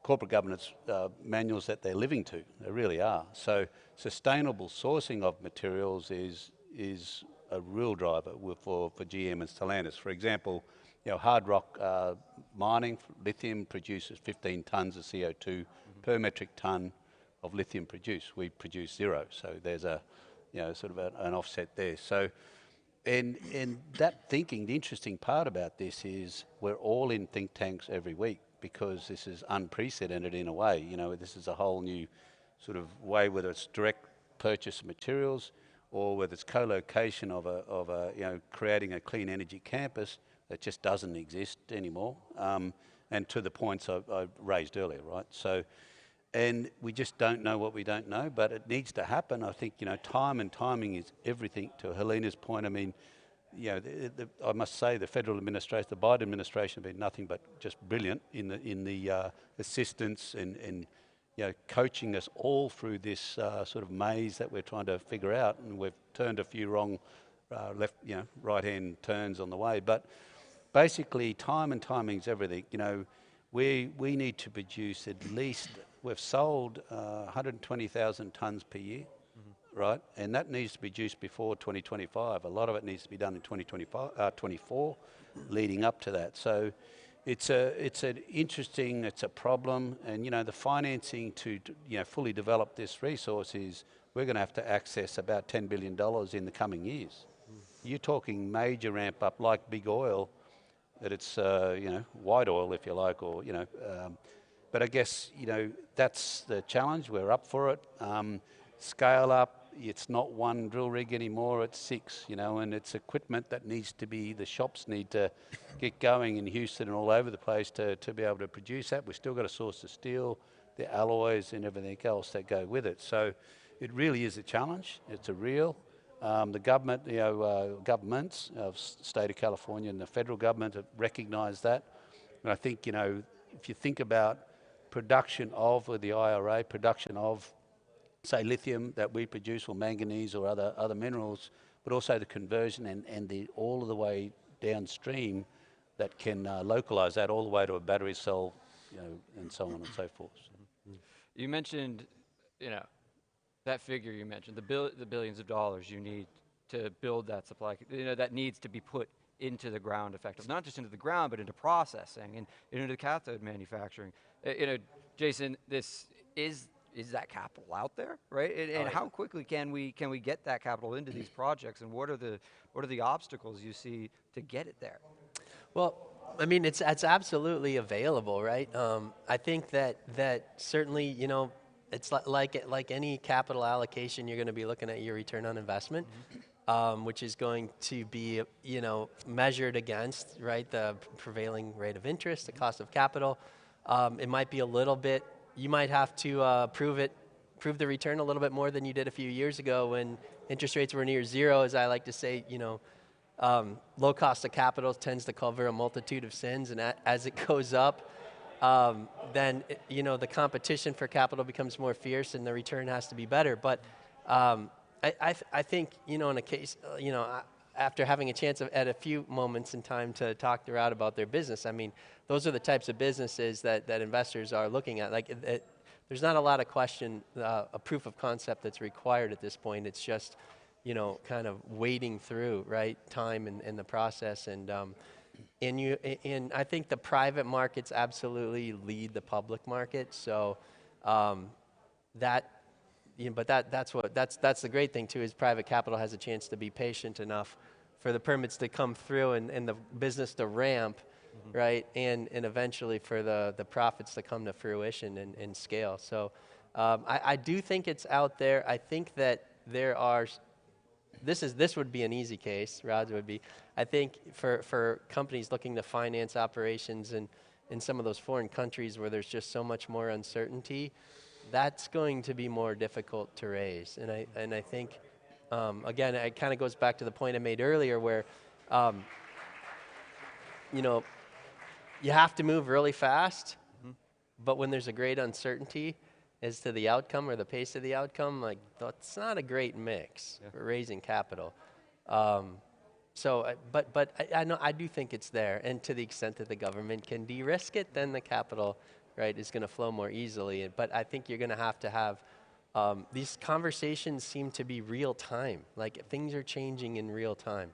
corporate governance manuals that they're living to. They really are. So sustainable sourcing of materials is a real driver for GM and Stellantis. For example, hard rock mining, lithium produces 15 tonnes of CO2 per metric tonne of lithium produced. We produce 0, so there's a sort of an offset there. So, and that thinking, the interesting part about this is we're all in think tanks every week because this is unprecedented in a way. This is a whole new sort of way, whether it's direct purchase of materials, or whether it's co-location of creating a clean energy campus that just doesn't exist anymore, and to the points I raised earlier, right? So, and we just don't know what we don't know, but it needs to happen. I think time and timing is everything. To Helena's point, I mean, I must say the federal administration, the Biden administration, have been nothing but just brilliant in the assistance and coaching us all through this sort of maze that we're trying to figure out, and we've turned a few wrong right-hand turns on the way. But basically, time and timing's everything. We need to produce at least, we've sold 120,000 tonnes per year, right? And that needs to be produced before 2025. A lot of it needs to be done in 2024, leading up to that. So it's an interesting, it's a problem, and the financing to fully develop this resource is we're going to have to access about $10 billion in the coming years. You're talking major ramp up like big oil, that it's white oil if you like, or but I guess that's the challenge. We're up for it. Scale up. It's not one drill rig anymore, it's 6, and it's equipment that needs to be, the shops need to get going in Houston and all over the place to be able to produce that. We've still got to source the steel, the alloys and everything else that go with it. So it really is a challenge. It's a real. The government, governments of state of California and the federal government have recognized that. And I think, if you think about production of, with the IRA, production of, say, lithium that we produce, or manganese or other minerals, but also the conversion and the all of the way downstream that can localize that all the way to a battery cell, and so on and so forth. You mentioned, that figure you mentioned, the billions of dollars you need to build that supply, that needs to be put into the ground effectively, not just into the ground, but into processing and into the cathode manufacturing. Jason, this is that capital out there, right? And how quickly can we get that capital into these projects, and what are the obstacles you see to get it there? Well, I mean, it's absolutely available, right? I think that certainly, it's like any capital allocation, you're going to be looking at your return on investment, which is going to be, measured against, right, the prevailing rate of interest, the cost of capital. It might be a little bit. You might have to prove the return a little bit more than you did a few years ago when interest rates were near 0, as I like to say. Low cost of capital tends to cover a multitude of sins, and as it goes up, then the competition for capital becomes more fierce, and the return has to be better. But I think in a case, after having a chance at a few moments in time to talk throughout about their business, I mean, those are the types of businesses that investors are looking at. Like, there's not a lot of question, a proof of concept that's required at this point. It's just, kind of wading through, right, time and the process. And I think the private markets absolutely lead the public market. So that but that's the great thing too, is private capital has a chance to be patient enough for the permits to come through and the business to ramp, right? And eventually for the profits to come to fruition and scale. So I do think it's out there. I think that there are, this would be an easy case, Raj would be, I think for companies looking to finance operations in some of those foreign countries where there's just so much more uncertainty, that's going to be more difficult to raise. And I think, again, it kind of goes back to the point I made earlier where, you know, you have to move really fast, but when there's a great uncertainty as to the outcome or the pace of the outcome, like, that's not a great mix for raising capital. But I know, I do think it's there, and to the extent that the government can de-risk it, then the capital, right, is going to flow more easily. But I think you're going to have these conversations seem to be real time, like things are changing in real time.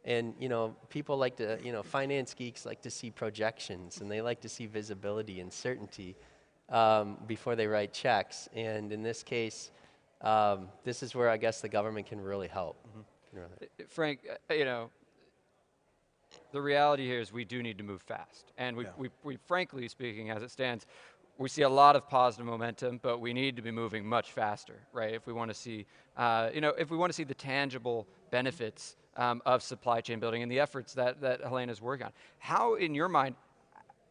And, you know, people like to, you know, finance geeks like to see projections, and they like to see visibility and certainty before they write checks. And in this case, this is where I guess the government can really help. Frank, you know, the reality here is we do need to move fast. And we frankly speaking, as it stands, we see a lot of positive momentum, but we need to be moving much faster, right? If we want to see, you know, if we want to see the tangible benefits of supply chain building and the efforts that Helaina is working on. How, in your mind,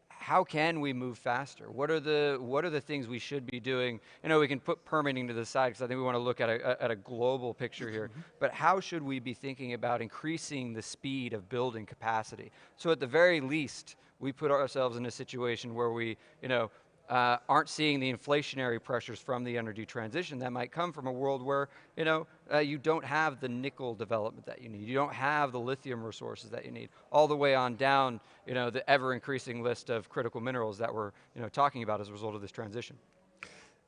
how can we move faster? What are the things we should be doing? You know, we can put permitting to the side because I think we want to look at a global picture here. But how should we be thinking about increasing the speed of building capacity? So at the very least, we put ourselves in a situation where we, you know, aren't seeing the inflationary pressures from the energy transition that might come from a world where, you know, you don't have the nickel development that you need. You don't have the lithium resources that you need. All the way on down, you know, the ever-increasing list of critical minerals that we're, you know, talking about as a result of this transition.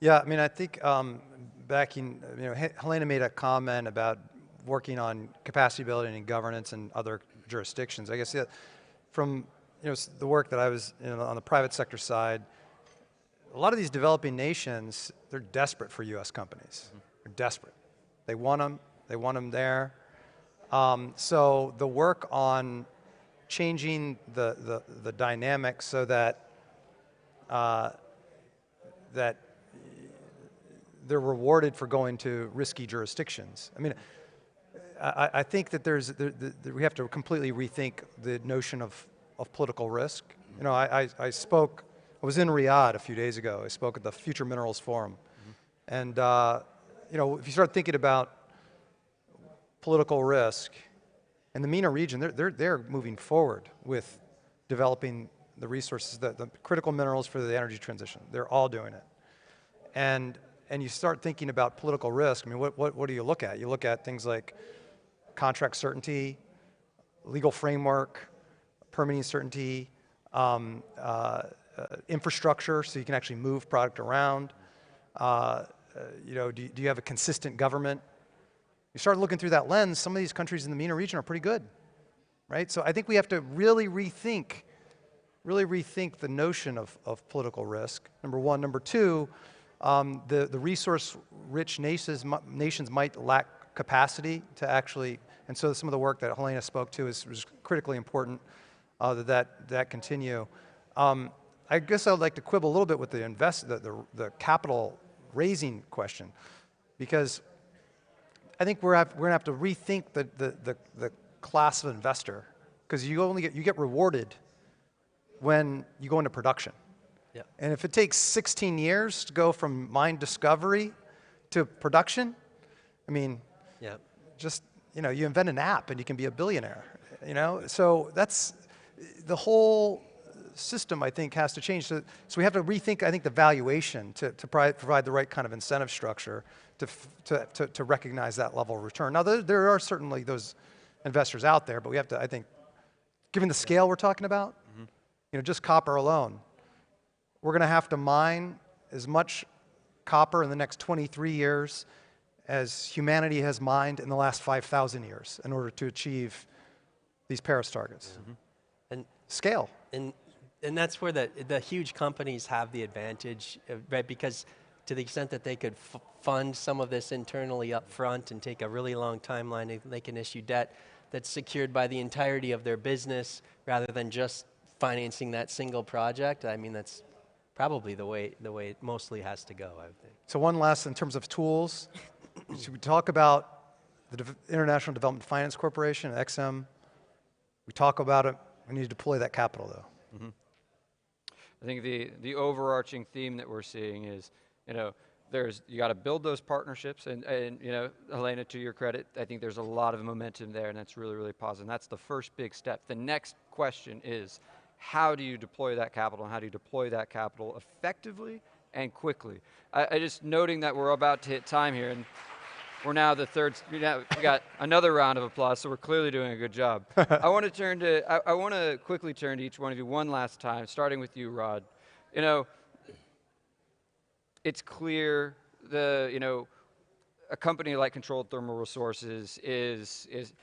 Yeah, I mean, I think back in, you know, Helaina made a comment about working on capacity building and governance in other jurisdictions. I guess from, you know, the work that I was, you know, on the private sector side, a lot of these developing nations, they're desperate for U.S. companies. They're desperate. They want them there. So the work on changing the dynamics so that that they're rewarded for going to risky jurisdictions. I mean, I think that we have to completely rethink the notion of political risk. You know, I was in Riyadh a few days ago. I spoke at the Future Minerals Forum. And, you know, if you start thinking about political risk, in the MENA region, they're moving forward with developing the resources, the critical minerals for the energy transition. They're all doing it. And you start thinking about political risk. I mean, what do you look at? You look at things like contract certainty, legal framework, permitting certainty, infrastructure, so you can actually move product around. You know, do you have a consistent government? You start looking through that lens, some of these countries in the MENA region are pretty good, right? So I think we have to really rethink the notion of political risk, number one. Number two, the resource-rich nations might lack capacity to actually, and so some of the work that Helaina spoke to was critically important that continue. I guess I would like to quibble a little bit with the capital raising question, because I think we're going to have to rethink the class of investor, because you get rewarded when you go into production. Yeah. And if it takes 16 years to go from mine discovery to production, I mean, yeah, just, you know, you invent an app and you can be a billionaire, you know? So that's the whole system, I think, has to change. So we have to rethink, I think, the valuation to provide the right kind of incentive structure to recognize that level of return. Now, there are certainly those investors out there, but we have to, I think, given the scale we're talking about, you know, just copper alone, we're going to have to mine as much copper in the next 23 years as humanity has mined in the last 5,000 years in order to achieve these Paris targets. And scale. And that's where the huge companies have the advantage, right? Because to the extent that they could fund some of this internally up front and take a really long timeline. They can issue debt that's secured by the entirety of their business rather than just financing that single project. I mean, that's probably the way it mostly has to go, I would think. So one last, in terms of tools, should we talk about the International Development Finance Corporation, XM? We talk about it, we need to deploy that capital though. Mm-hmm. I think the overarching theme that we're seeing is, you got to build those partnerships, and Helaina, to your credit, I think there's a lot of momentum there, and that's really, really positive. And that's the first big step. The next question is, how do you deploy that capital, and how do you deploy that capital effectively and quickly? I just noting that we're about to hit time here, and we're now the third. We got another round of applause, so we're clearly doing a good job. I want to quickly turn to each one of you one last time, starting with you, Rod. It's clear a company like Controlled Thermal Resources is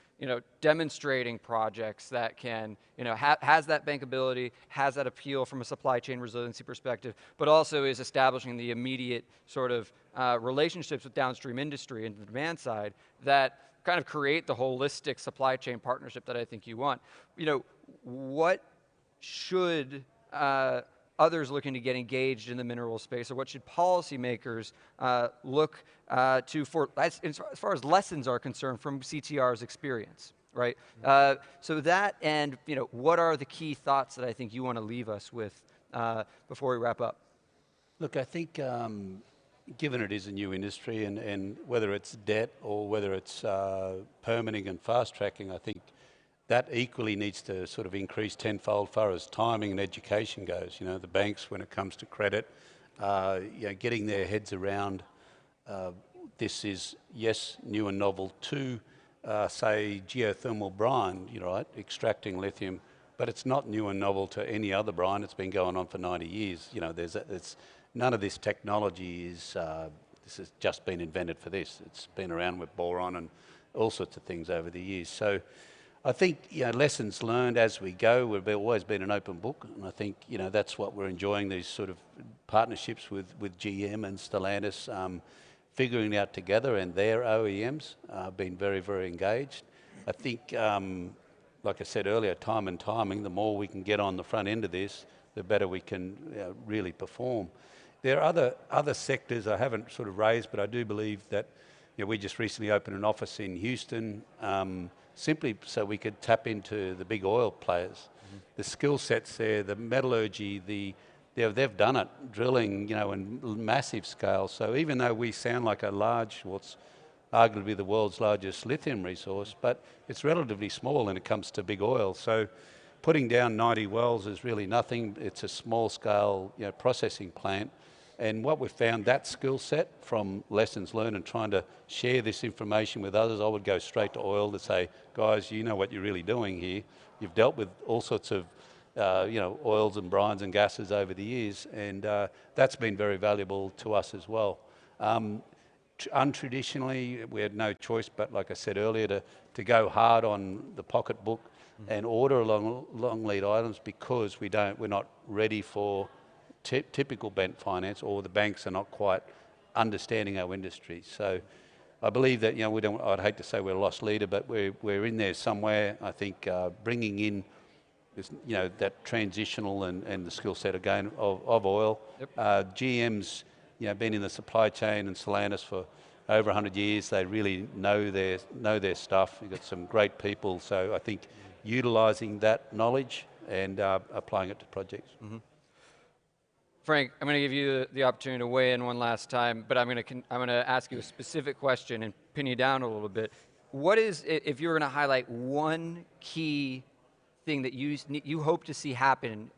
demonstrating projects that can, has that bankability, has that appeal from a supply chain resiliency perspective, but also is establishing the immediate sort of relationships with downstream industry and the demand side that kind of create the holistic supply chain partnership that I think you want. What should others looking to get engaged in the mineral space, or what should policymakers look to for, as far as lessons are concerned from CTR's experience, right? So that, and what are the key thoughts that I think you want to leave us with before we wrap up? Look, I think given it is a new industry, and whether it's debt or whether it's permitting and fast tracking, I think that equally needs to sort of increase tenfold as far as timing and education goes. The banks, when it comes to credit, getting their heads around this is, yes, new and novel to, say, geothermal brine, right, extracting lithium, but it's not new and novel to any other brine. It's been going on for 90 years. None of this technology is, this has just been invented for this. It's been around with boron and all sorts of things over the years. So I think, lessons learned as we go. We've always been an open book, and I think, that's what we're enjoying, these sort of partnerships with GM and Stellantis, figuring it out together, and their OEMs been very, very engaged. I think, like I said earlier, time and timing, the more we can get on the front end of this, the better we can really perform. There are other sectors I haven't sort of raised, but I do believe that we just recently opened an office in Houston, simply so we could tap into the big oil players. Mm-hmm. The skill sets there, the metallurgy, they've done it, drilling, in massive scale. So even though we sound like what's arguably the world's largest lithium resource, but it's relatively small when it comes to big oil. So putting down 90 wells is really nothing. It's a small scale, processing plant. And what we've found, that skill set from lessons learned and trying to share this information with others, I would go straight to oil to say, guys, you know what you're really doing here. You've dealt with all sorts of, oils and brines and gases over the years, and that's been very valuable to us as well. Untraditionally, we had no choice, but like I said earlier, to go hard on the pocketbook and order long lead items because we're not ready for typical bank finance, or the banks are not quite understanding our industry. So I believe that, I'd hate to say we're a lost leader, but we're in there somewhere. I think bringing in this, that transitional and the skill set again of oil. Yep. GM's, been in the supply chain, and Stellantis for over 100 years. They really know their stuff. You've got some great people. So I think utilising that knowledge and applying it to projects. Mm-hmm. Frank, I'm going to give you the opportunity to weigh in one last time, but I'm going to ask you a specific question and pin you down a little bit. What is, if you were going to highlight one key thing that you hope to see happen,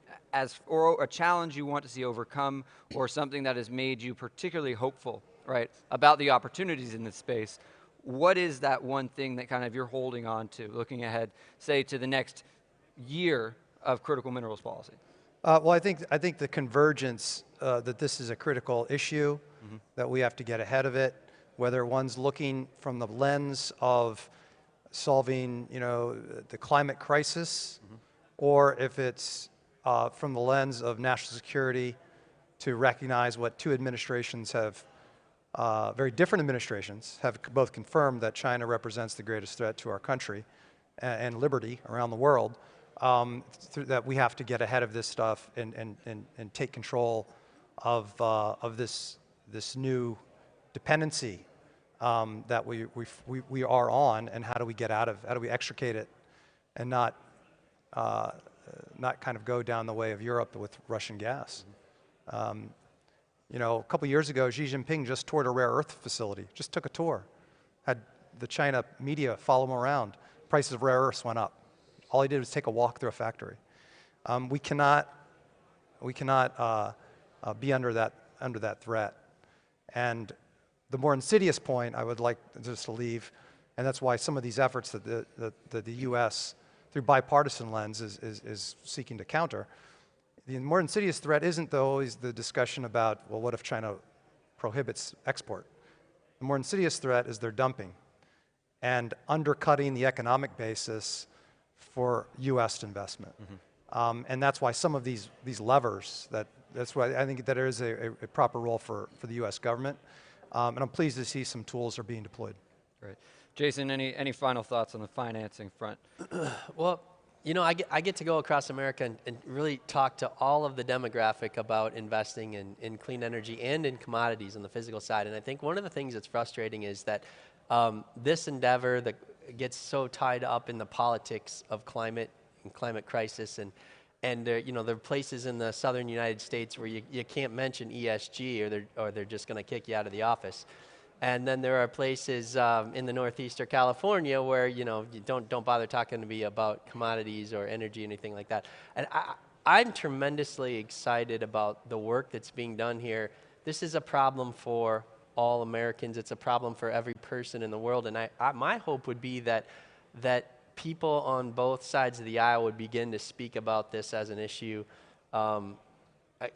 or a challenge you want to see overcome, or something that has made you particularly hopeful, right, about the opportunities in this space? What is that one thing that kind of you're holding on to, looking ahead, say, to the next year of critical minerals policy? Well, I think the convergence that this is a critical issue, mm-hmm. that we have to get ahead of it, whether one's looking from the lens of solving, the climate crisis, mm-hmm. or if it's from the lens of national security to recognize what two administrations have very different administrations have both confirmed that China represents the greatest threat to our country and liberty around the world, that we have to get ahead of this stuff and take control of this new dependency that we are on, and how do we get out of, how do we extricate it and not kind of go down the way of Europe with Russian gas. You know, a couple years ago, Xi Jinping just toured a rare earth facility, just took a tour, had the China media follow him around. Prices of rare earths went up. All he did was take a walk through a factory. We cannot be under that threat. And the more insidious point I would like just to leave, and that's why some of these efforts that the U.S. through bipartisan lens is seeking to counter. The more insidious threat isn't though always the discussion about, well, what if China prohibits export? The more insidious threat is their dumping and undercutting the economic basis for U.S. investment. And that's why some of these levers, that's why I think that there is a proper role for the U.S. government. And I'm pleased to see some tools are being deployed. Great. Jason, any final thoughts on the financing front? Well, you know, I get to go across America and really talk to all of the demographic about investing in clean energy and in commodities on the physical side. And I think one of the things that's frustrating is that this endeavor that gets so tied up in the politics of climate and climate crisis, and you know, there are places in the southern United States where you can't mention ESG or they're just going to kick you out of the office. And then there are places in the Northeast or California where, you know, you don't bother talking to me about commodities or energy, anything like that. And I'm tremendously excited about the work that's being done here. This is a problem for all Americans. It's a problem for every person in the world. And my hope would be that people on both sides of the aisle would begin to speak about this as an issue.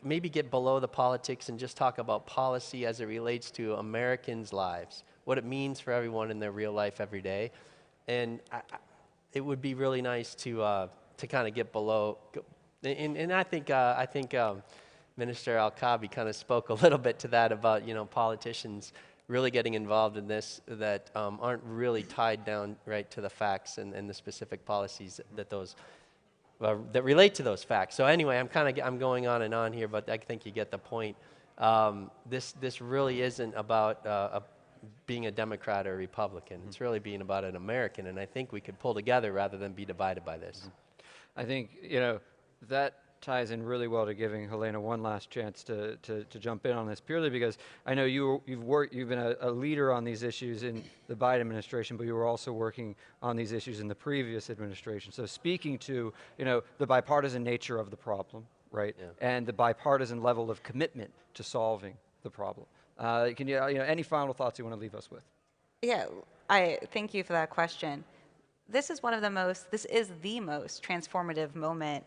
Maybe get below the politics and just talk about policy as it relates to Americans' lives, what it means for everyone in their real life every day. And it would be really nice to kind of get below. And I think Minister Al-Kabi kind of spoke a little bit to that about, you know, politicians really getting involved in this that aren't really tied down right to the facts and the specific policies that relate to those facts. So anyway, I'm going on and on here, but I think you get the point. This really isn't about being a Democrat or a Republican. It's really being about an American, and I think we could pull together rather than be divided by this. I think, you know, that ties in really well to giving Helaina one last chance to jump in on this, purely because I know you've been a leader on these issues in the Biden administration, but you were also working on these issues in the previous administration. So speaking to, you know, the bipartisan nature of the problem, right, and the bipartisan level of commitment to solving the problem. Can you know, any final thoughts you want to leave us with? Yeah, I thank you for that question. This is the most transformative moment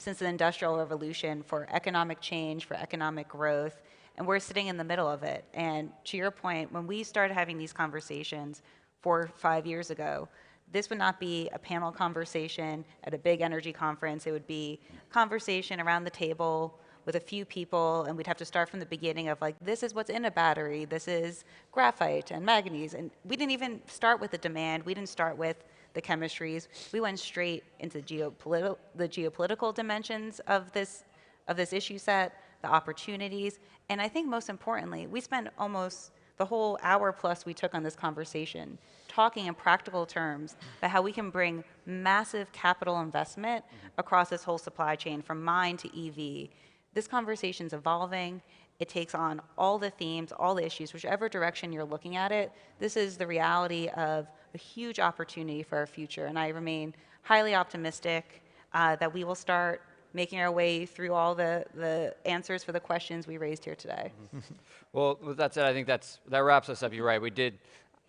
since the Industrial Revolution for economic change, for economic growth, and we're sitting in the middle of it. And to your point, when we started having these conversations 4 or 5 years ago, this would not be a panel conversation at a big energy conference. It would be a conversation around the table with a few people, and we'd have to start from the beginning of like, this is what's in a battery, this is graphite and manganese. And we didn't even start with the demand, we didn't start with the chemistries. We went straight into the geopolitical dimensions of this issue set, the opportunities, and I think most importantly, we spent almost the whole hour plus we took on this conversation talking in practical terms about how we can bring massive capital investment across this whole supply chain from mine to EV. This conversation's evolving. It takes on all the themes, all the issues, whichever direction you're looking at it. This is the reality of a huge opportunity for our future, and I remain highly optimistic that we will start making our way through all the answers for the questions we raised here today. Well, with that said, I think that wraps us up. You're right.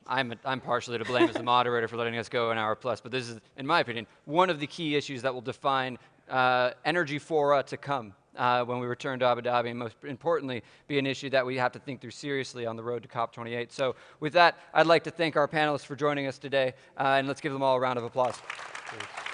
I'm partially to blame as the moderator for letting us go an hour plus, but this is, in my opinion, one of the key issues that will define energy fora to come. When we return to Abu Dhabi, and most importantly, be an issue that we have to think through seriously on the road to COP28. So with that, I'd like to thank our panelists for joining us today, and let's give them all a round of applause. Please.